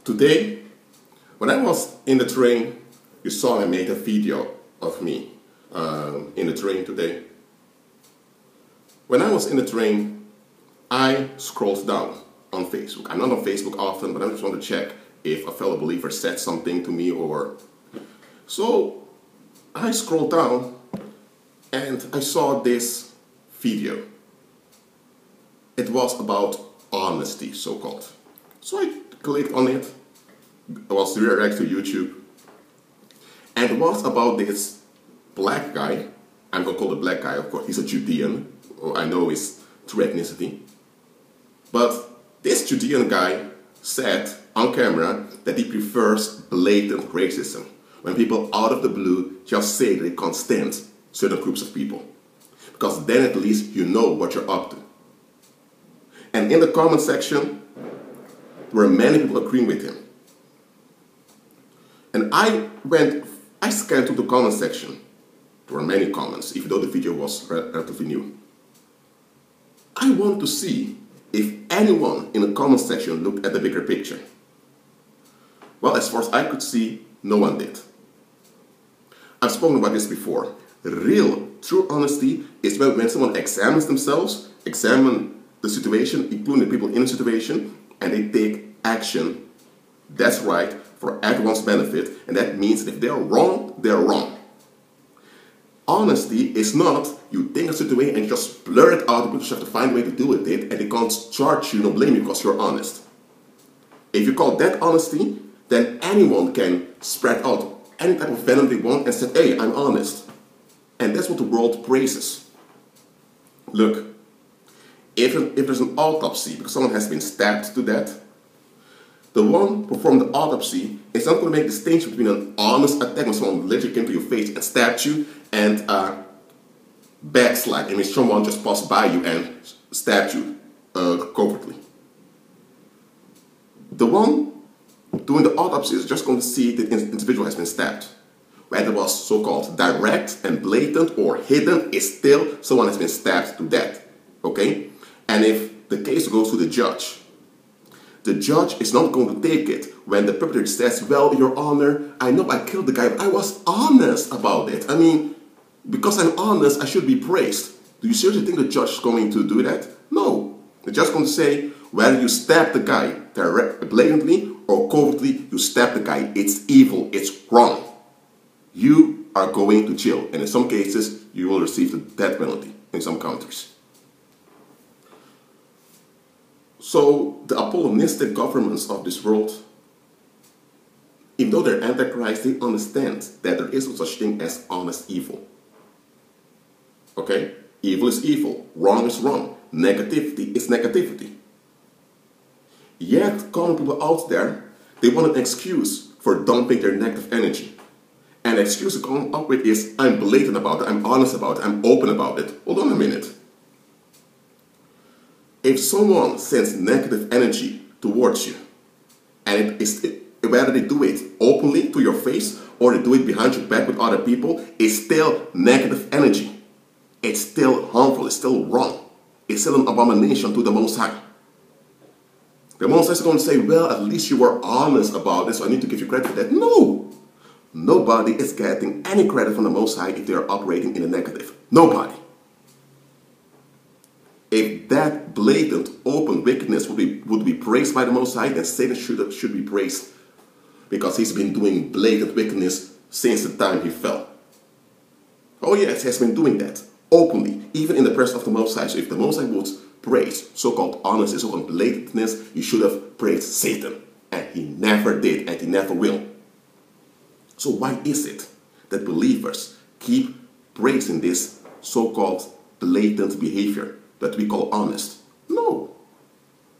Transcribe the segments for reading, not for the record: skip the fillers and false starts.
Today, when I was in the train, you saw I made a video of me in the train today. When I was in the train, I scrolled down on Facebook. I'm not on Facebook often, but I just want to check if a fellow believer said something to me or... So I scrolled down and I saw this video. It was about honesty, so-called. So I clicked on it. It was direct to YouTube. And it was about this black guy. I'm going to call the black guy, of course. He's a Judean. I know his true ethnicity. But this Judean guy said on camera that he prefers blatant racism. When people out of the blue just say that they can't stand certain groups of people. Because then at least you know what you're up to. And in the comment section, there were many people agreeing with him. And I scanned through the comment section. There were many comments, even though the video was relatively new. I want to see if anyone in the comment section looked at the bigger picture. Well, as far as I could see, no one did. I've spoken about this before. Real, true honesty is when someone examines themselves, examine the situation, including the people in the situation, and they take action that's right for everyone's benefit, and that means that if they're wrong, they're wrong. Honesty is not you think a certain way and you just blur it out, but you have to find a way to deal with it, and they can't charge you, no blame you because you're honest. If you call that honesty, then anyone can spread out any type of venom they want and say, hey, I'm honest. And that's what the world praises. Look, if there's an autopsy because someone has been stabbed to death, the one performing the autopsy is not going to make the distinction between an honest attack when someone literally came to your face and stabbed you and backslide. I mean, someone just passed by you and stabbed you covertly. The one doing the autopsy is just going to see that the individual has been stabbed. Whether it was so-called direct and blatant or hidden, it's still someone has been stabbed to death. Okay? And if the case goes to the judge is not going to take it when the perpetrator says, well, Your Honor, I know I killed the guy, but I was honest about it. I mean, because I'm honest, I should be praised. Do you seriously think the judge is going to do that? No. The judge is going to say, whether you stab the guy blatantly or covertly, you stab the guy. It's evil. It's wrong. You are going to jail. And in some cases, you will receive the death penalty in some countries. So the Apollonistic governments of this world, even though they're antichrist, they understand that there is no such thing as honest evil. Okay? Evil is evil. Wrong is wrong. Negativity is negativity. Yet, common people out there, they want an excuse for dumping their negative energy. And the excuse to come up with is, I'm blatant about it, I'm honest about it, I'm open about it. Hold on a minute. If someone sends negative energy towards you, and whether they do it openly to your face or they do it behind your back with other people, it's still negative energy. It's still harmful, it's still wrong. It's still an abomination to the Most High. The Most High is going to say, well, at least you were honest about this, so I need to give you credit for that. No! Nobody is getting any credit from the Most High if they are operating in the negative. Nobody. If that blatant, open wickedness would be praised by the Most High, then Satan should be praised because he's been doing blatant wickedness since the time he fell. Oh yes, he has been doing that openly, even in the presence of the Most High. So if the Most High would praise so-called honesty, so-called blatantness, he should have praised Satan. And he never did, and he never will. So why is it that believers keep praising this so-called blatant behavior that we call honest? No.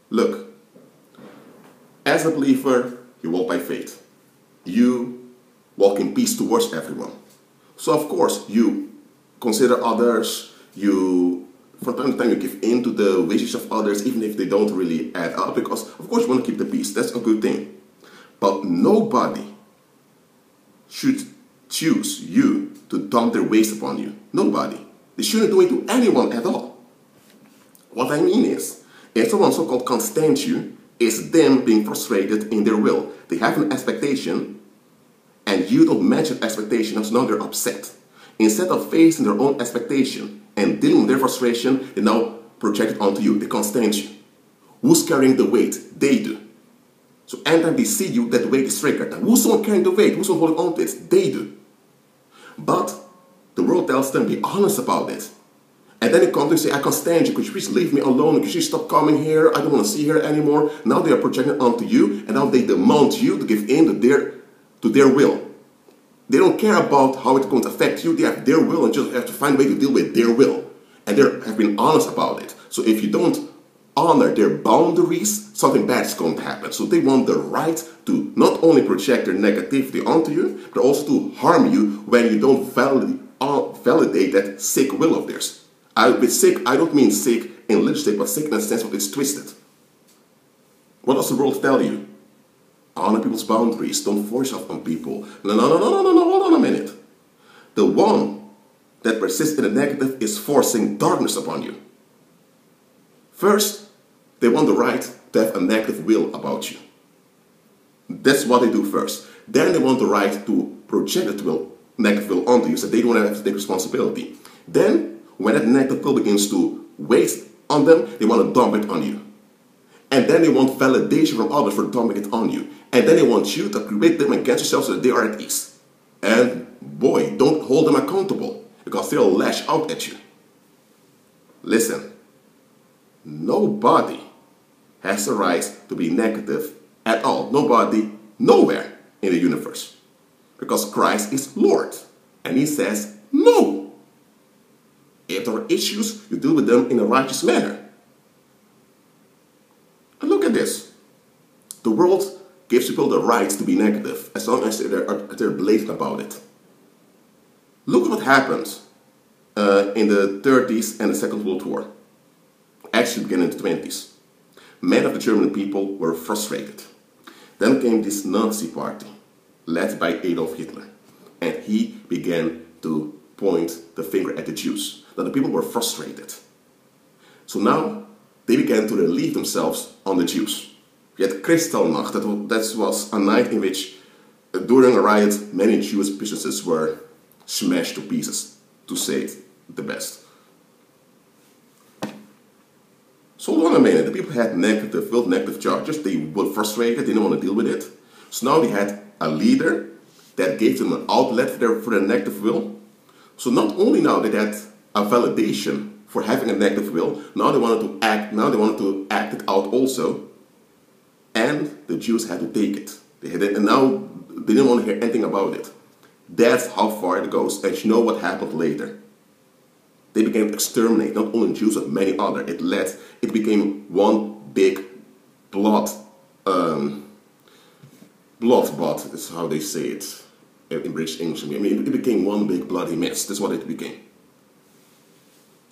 Look, as a believer, you walk by faith. You walk in peace towards everyone. So of course, you consider others, from time to time you give in to the wishes of others, even if they don't really add up, because of course you want to keep the peace. That's a good thing. But nobody should choose you to dump their waste upon you. Nobody. They shouldn't do it to anyone at all. What I mean is, if someone so-called can't stand you, is them being frustrated in their will. They have an expectation, and you don't match that expectation, so now they're upset. Instead of facing their own expectation and dealing with their frustration, they now project it onto you. They can't stand you. Who's carrying the weight? They do. So anytime they see you, that weight is triggered. Now, who's the one carrying the weight? Who's the one holding on to it? They do. But the world tells them, be honest about it. And then they come to say, I can't stand you. Could you please leave me alone? Could you stop coming here? I don't want to see her anymore. Now they are projecting onto you, and now they demand you to give in to their will. They don't care about how it's going to affect you. They have their will and just have to find a way to deal with their will. And they have been honest about it. So if you don't honor their boundaries, something bad is going to happen. So they want the right to not only project their negativity onto you, but also to harm you when you don't validate that sick will of theirs. With sick, I don't mean sick in lipstick, but sick in the sense of it's twisted. What does the world tell you? Honor people's boundaries. Don't force yourself on people. No, hold on a minute. The one that persists in the negative is forcing darkness upon you. First, they want the right to have a negative will about you. That's what they do first. Then they want the right to project that negative will onto you, so they don't have to take responsibility. Then, when that negative will begins to waste on them, they want to dump it on you. And then they want validation from others for dumping it on you. And then they want you to create them against yourself so that they are at ease. And boy, don't hold them accountable, because they'll lash out at you. Listen, nobody has the right to be negative at all. Nobody, nowhere in the universe. Because Christ is Lord. And he says no. If there are issues, you deal with them in a righteous manner. And look at this. The world gives people the right to be negative as long as they're blatant about it. Look at what happened in the 30s and the Second World War. Actually began in the 20s. Many of the German people were frustrated. Then came this Nazi party, led by Adolf Hitler. And he began to point the finger at the Jews. Now the people were frustrated. So now they began to relieve themselves on the Jews. We had Kristallnacht. That was a night in which, during a riot, many Jewish businesses were smashed to pieces, to say it the best. So hold on a minute. The people had negative charges. They were frustrated. They didn't want to deal with it. So now they had a leader that gave them an outlet for their negative will. So not only now they had a validation for having a negative will, now they wanted to act it out also, and the Jews had to take it. And now they didn't want to hear anything about it. That's how far it goes. And you know what happened later? They began to exterminate not only Jews but many other. It became one big blood bath is how they say it in British English. I mean, it became one big bloody mess. That's what it became.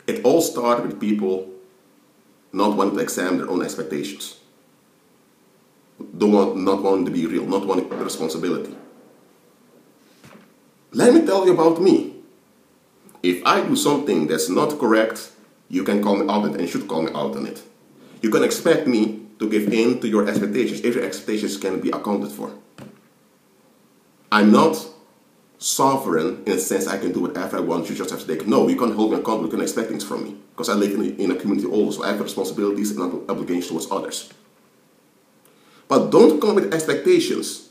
It all started with people not wanting to examine their own expectations. Not wanting to be real, not wanting responsibility. Let me tell you about me. If I do something that's not correct, you can call me out on it, and you should call me out on it. You can expect me to give in to your expectations if your expectations can be accounted for. I'm not sovereign in the sense I can do whatever I want, you just have to take. No, you can't hold me accountable, you can expect things from me. Because I live in a community also, I have responsibilities and obligations towards others. But don't come with expectations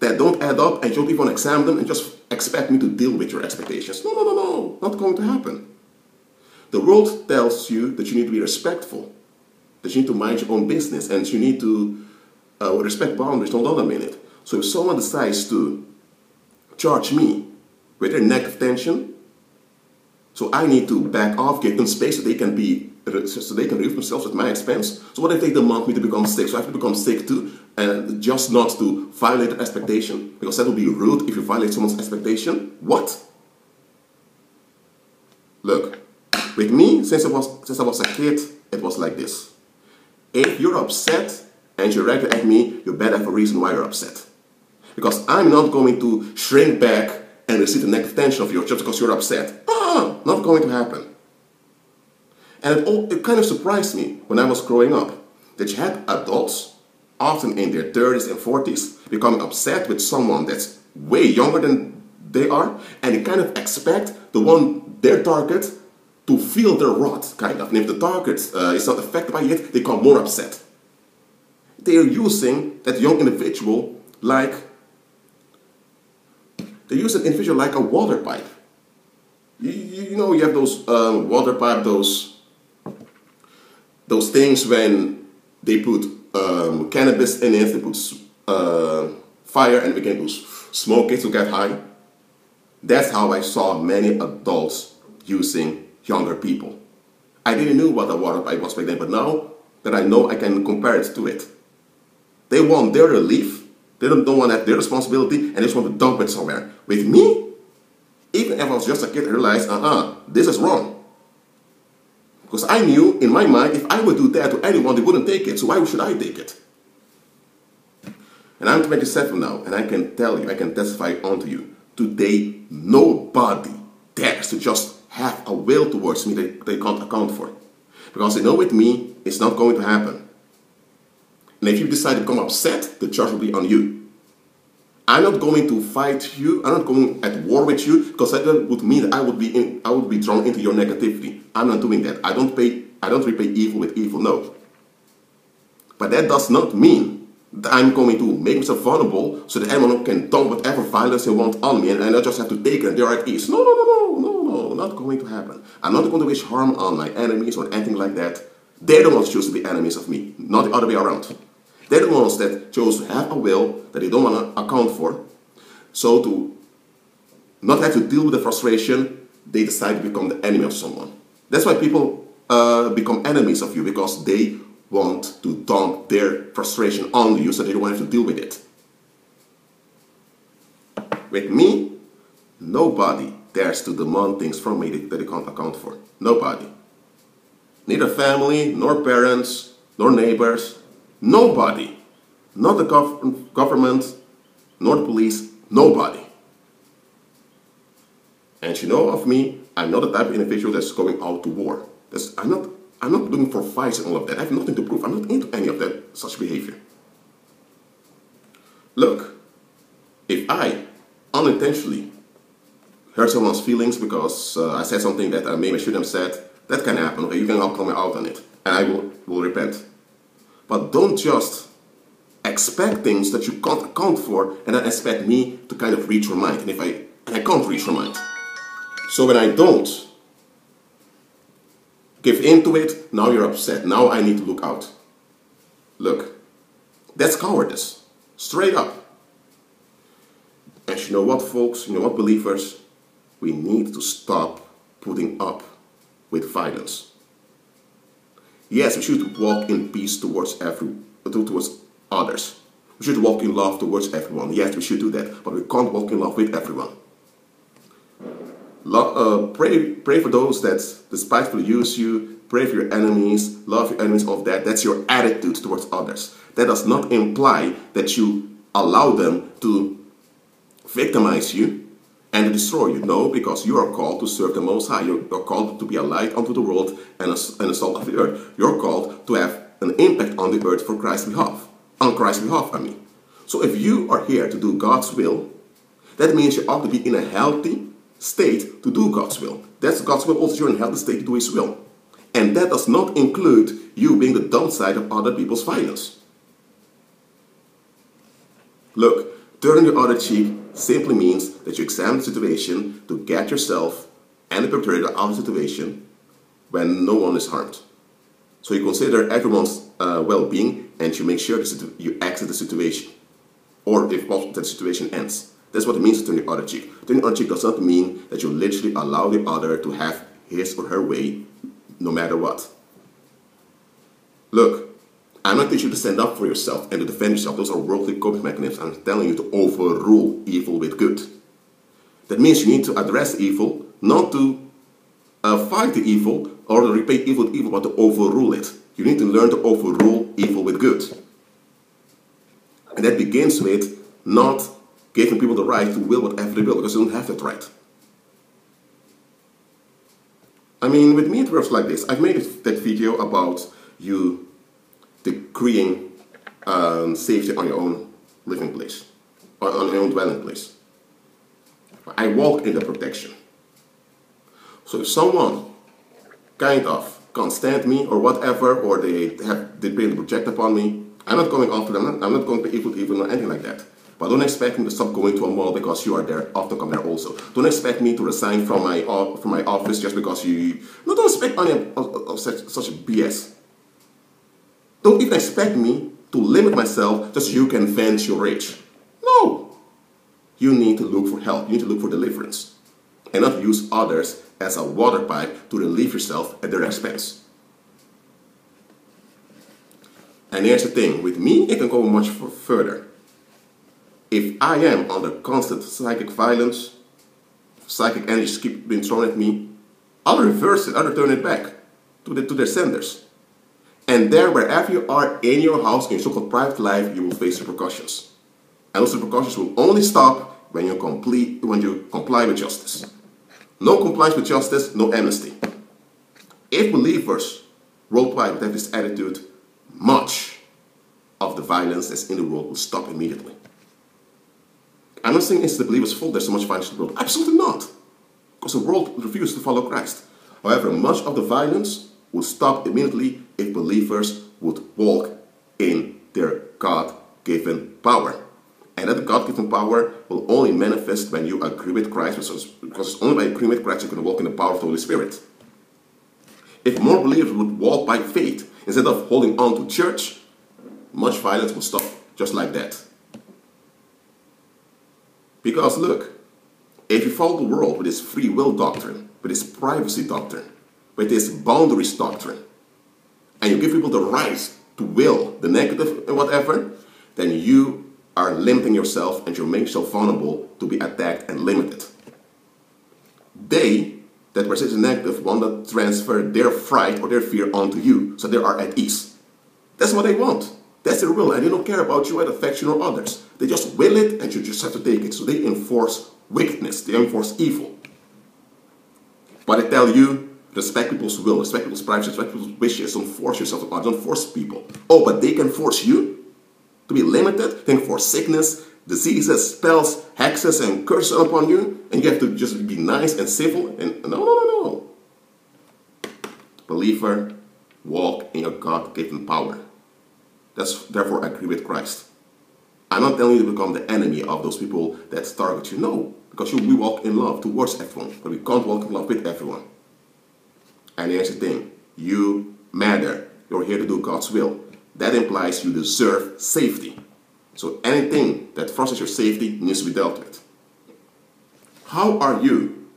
that don't add up and you don't even examine them and just expect me to deal with your expectations. No, not going to happen. The world tells you that you need to be respectful, that you need to mind your own business, and you need to respect boundaries. Hold on a minute. So if someone decides to charge me with their negative tension, so I need to back off, give them space so they can relieve themselves at my expense. So what if they demand me to become sick? So I have to become sick too, and just not to violate their expectation, because that would be rude if you violate someone's expectation. What? Look, with me, since I was a kid, it was like this. If you're upset and you react at me, you better have a reason why you're upset. Because I'm not going to shrink back and receive the negative tension of yours just because you're upset. Not going to happen. And it kind of surprised me when I was growing up. that you have adults, often in their 30s and 40s, becoming upset with someone that's way younger than they are, and they kind of expect the one, their target, to feel their wrath, kind of. And if the target is not affected by it, they become more upset. They are using that young individual like, they use an individual like a water pipe. You know, you have those water pipe, those things when they put cannabis in it, they put fire and begin to smoke it to get high. That's how I saw many adults using younger people. I didn't know what a water pipe was back then, but now that I know, I can compare it to it. They want their relief, they don't want to have their responsibility, and they just want to dump it somewhere. With me, even if I was just a kid, I realized, this is wrong. Because I knew in my mind, if I would do that to anyone, they wouldn't take it, so why should I take it? And I'm 27 now, and I can tell you, I can testify onto you, today nobody dares to just have a will towards me that they can't account for. Because they know with me, it's not going to happen. And if you decide to become upset, the charge will be on you. I'm not going to fight you, I'm not going at war with you, because that would mean that I would be drawn into your negativity. I'm not doing that. I don't repay evil with evil, no. But that does not mean that I'm going to make myself vulnerable so that anyone can dump whatever violence they want on me and I just have to take it and they're at ease. No, not going to happen. I'm not going to wish harm on my enemies or anything like that. They're the ones who choose to be enemies of me, not the other way around. They're the ones that chose to have a will that they don't want to account for. So to not have to deal with the frustration, they decide to become the enemy of someone. That's why people become enemies of you, because they want to dump their frustration on you so they don't want to have to deal with it. With me, nobody dares to demand things from me that they can't account for. Nobody. Neither family, nor parents, nor neighbors. Nobody. Not the government, nor the police. Nobody. And you know of me, I'm not the type of individual that's going out to war. I'm not looking for fights and all of that. I have nothing to prove. I'm not into any of that, such behavior. Look, if I unintentionally hurt someone's feelings because I said something that I maybe shouldn't have said, that can happen. Okay, you can all call me out on it, and I will repent. But don't just expect things that you can't account for, and then expect me to kind of read your mind. And I can't read your mind. So when I don't give in to it, now you're upset. Now I need to look out. Look, that's cowardice. Straight up. And you know what, folks? You know what, believers? We need to stop putting up with violence. Yes, we should walk in peace towards others. We should walk in love towards everyone. Yes, we should do that. But we can't walk in love with everyone. Pray for those that despitefully use you. Pray for your enemies. Love your enemies, all of that. That's your attitude towards others. That does not imply that you allow them to victimize you and to destroy you. No, because you are called to serve the Most High. You're called to be a light unto the world and a salt of the earth. You're called to have an impact on the earth for Christ's behalf. On Christ's behalf, I mean. So if you are here to do God's will, that means you ought to be in a healthy state to do God's will. That's God's will also. You're in a healthy state to do His will. And that does not include you being the dumb side of other people's violence. Look, turning your other cheek simply means that you examine the situation to get yourself and the perpetrator out of the situation when no one is harmed. So you consider everyone's well-being and you make sure that you exit the situation. Or if possible, that the situation ends. That's what it means to turn your other cheek. Turning your other cheek does not mean that you literally allow the other to have his or her way no matter what. Look, I'm not teaching you to stand up for yourself and to defend yourself. Those are worldly coping mechanisms. I'm telling you to overrule evil with good. That means you need to address the evil, not to fight the evil or to repay evil with evil, but to overrule it. You need to learn to overrule evil with good. And that begins with not giving people the right to will whatever they will, because they don't have that right. I mean, with me it works like this. I've made that video about you decreeing safety on your own living place, or on your own dwelling place. I walk in the protection. So if someone kind of can't stand me or whatever, or they bring the project upon me, I'm not going after them. I'm not going to be evil or anything like that. But don't expect me to stop going to a mall because you are there. Often come there also. Don't expect me to resign from my office just because you. No, don't expect any of such BS. Don't even expect me to limit myself just so you can vent your rage. No. You need to look for help. You need to look for deliverance. And not use others as a water pipe to relieve yourself at their expense. And here's the thing. With me, it can go much further. If I am under constant psychic violence, psychic energies keep being thrown at me, I'll reverse it. I'll return it back to their senders. And there, wherever you are in your house, in your so-called private life, you will face repercussions. And those repercussions will only stop when you comply with justice. No compliance with justice, no amnesty. If believers worldwide would have this attitude, much of the violence that's in the world will stop immediately. I'm not saying it's the believers' fault there's so much violence in the world. Absolutely not. Because the world refuses to follow Christ. However, much of the violence will stop immediately if believers would walk in their God-given power. And that God-given power will only manifest when you agree with Christ, because it's only by agreeing with Christ you can walk in the power of the Holy Spirit. If more believers would walk by faith instead of holding on to church, much violence will stop just like that. Because look, if you follow the world with its free will doctrine, with its privacy doctrine, with its boundaries doctrine, and you give people the right to will the negative and whatever, then you are limiting yourself and you make yourself vulnerable to be attacked and limited. They that persist in negative want to transfer their fright or their fear onto you, so they are at ease. That's what they want. That's their will, and they don't care about you, affection or others. They just will it, and you just have to take it. So they enforce wickedness. They enforce evil. But I tell you, respect people's will, respect people's privacy, respect people's wishes. Don't force yourself upon. Don't force people. Oh, but they can force you to be limited. They can force sickness, diseases, spells, hexes, and curses upon you, and you have to just be nice and civil. And no. Believer, walk in your God-given power. Therefore, agree with Christ. I'm not telling you to become the enemy of those people that target you. No, because we walk in love towards everyone, but we can't walk in love with everyone. And here's the thing. You matter. You're here to do God's will. That implies you deserve safety. So anything that frustrates your safety needs to be dealt with. How are you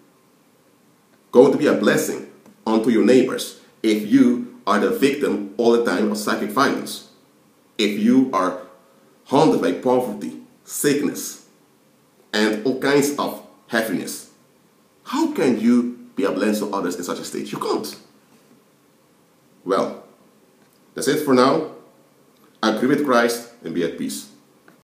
going to be a blessing unto your neighbors if you are the victim all the time of psychic violence? If you are haunted by poverty, sickness, and all kinds of heaviness, how can you be a blessing to others in such a state? You can't. Well, that's it for now. Agree with Christ and be at peace.